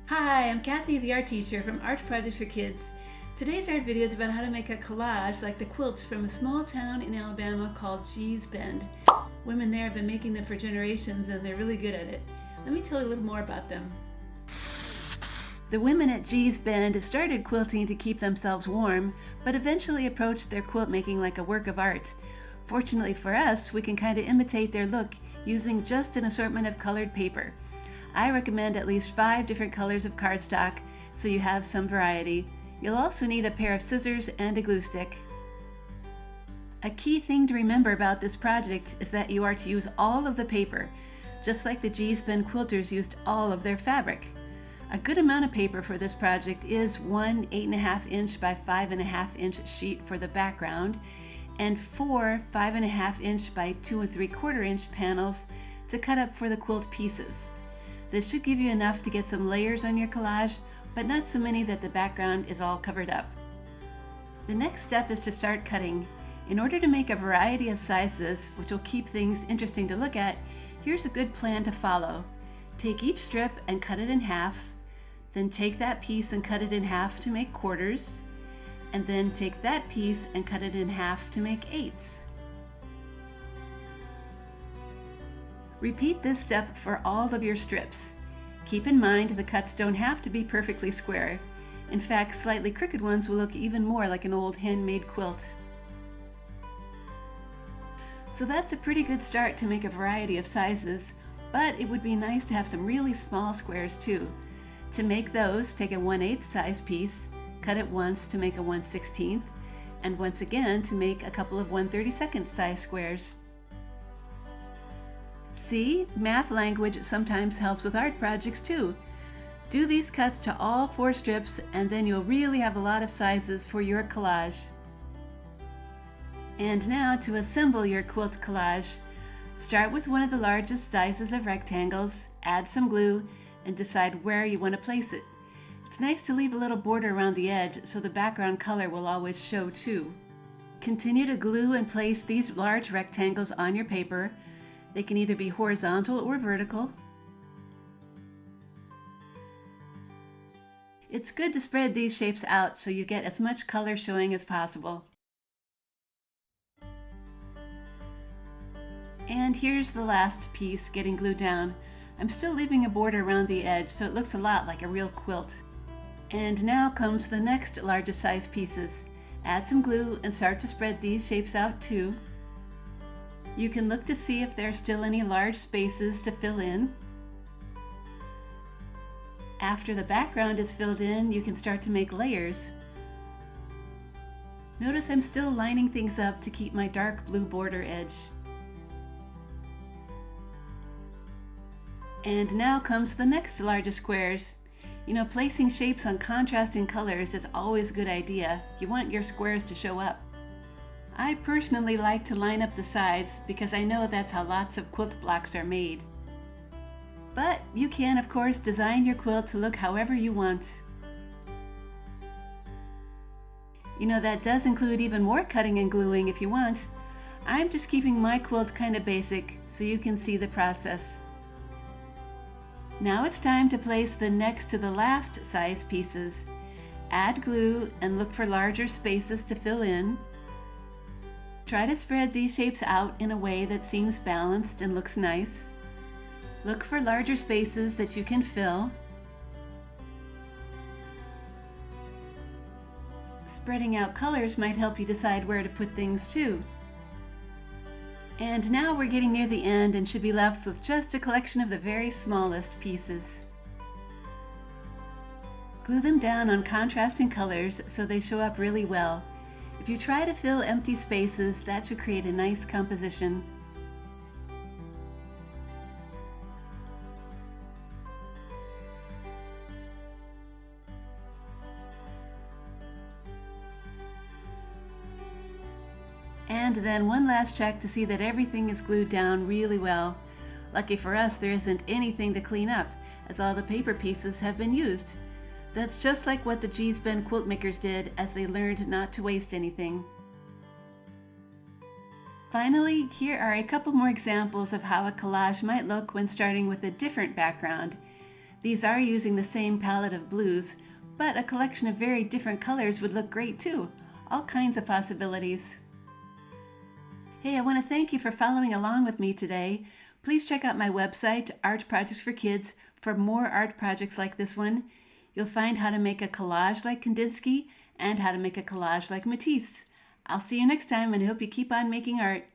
Hi, I'm Kathy, the art teacher from Art Projects for Kids. Today's art video is about how to make a collage like the quilts from a small town in Alabama called Gee's Bend. Women there have been making them for generations and they're really good at it. Let me tell you a little more about them. The women at Gee's Bend started quilting to keep themselves warm, but eventually approached their quilt making like a work of art. Fortunately for us, we can kind of imitate their look using just an assortment of colored paper. I recommend at least 5 different colors of cardstock so you have some variety. You'll also need a pair of scissors and a glue stick. A key thing to remember about this project is that you are to use all of the paper, just like the Gee's Bend quilters used all of their fabric. A good amount of paper for this project is one 8.5 inch by 5.5 inch sheet for the background and 4 5.5 inch by 2 3/4 inch panels to cut up for the quilt pieces. This should give you enough to get some layers on your collage, but not so many that the background is all covered up. The next step is to start cutting. In order to make a variety of sizes, which will keep things interesting to look at, here's a good plan to follow. Take each strip and cut it in half, then take that piece and cut it in half to make quarters, and then take that piece and cut it in half to make eighths. Repeat this step for all of your strips. Keep in mind the cuts don't have to be perfectly square. In fact, slightly crooked ones will look even more like an old handmade quilt. So that's a pretty good start to make a variety of sizes, but it would be nice to have some really small squares too. To make those, take a 1/8 size piece, cut it once to make a 1/16, and once again to make a couple of 1/32 size squares. See, math language sometimes helps with art projects too. Do these cuts to all 4 strips and then you'll really have a lot of sizes for your collage. And now to assemble your quilt collage. Start with one of the largest sizes of rectangles, add some glue, and decide where you want to place it. It's nice to leave a little border around the edge so the background color will always show too. Continue to glue and place these large rectangles on your paper. They can either be horizontal or vertical. It's good to spread these shapes out so you get as much color showing as possible. And here's the last piece getting glued down. I'm still leaving a border around the edge so it looks a lot like a real quilt. And now comes the next largest size pieces. Add some glue and start to spread these shapes out too. You can look to see if there are still any large spaces to fill in. After the background is filled in, you can start to make layers. Notice I'm still lining things up to keep my dark blue border edge. And now comes the next largest squares. You know, placing shapes on contrasting colors is always a good idea. You want your squares to show up. I personally like to line up the sides because I know that's how lots of quilt blocks are made. But you can, of course, design your quilt to look however you want. You know, that does include even more cutting and gluing if you want. I'm just keeping my quilt kind of basic so you can see the process. Now it's time to place the next to the last size pieces. Add glue and look for larger spaces to fill in. Try to spread these shapes out in a way that seems balanced and looks nice. Look for larger spaces that you can fill. Spreading out colors might help you decide where to put things too. And now we're getting near the end and should be left with just a collection of the very smallest pieces. Glue them down on contrasting colors so they show up really well. If you try to fill empty spaces, that should create a nice composition. And then one last check to see that everything is glued down really well. Lucky for us, there isn't anything to clean up, as all the paper pieces have been used. That's just like what the Gee's Bend quilt makers did as they learned not to waste anything. Finally, here are a couple more examples of how a collage might look when starting with a different background. These are using the same palette of blues, but a collection of very different colors would look great too. All kinds of possibilities. Hey, I want to thank you for following along with me today. Please check out my website, Art Projects for Kids, for more art projects like this one. You'll find how to make a collage like Kandinsky and how to make a collage like Matisse. I'll see you next time, and I hope you keep on making art.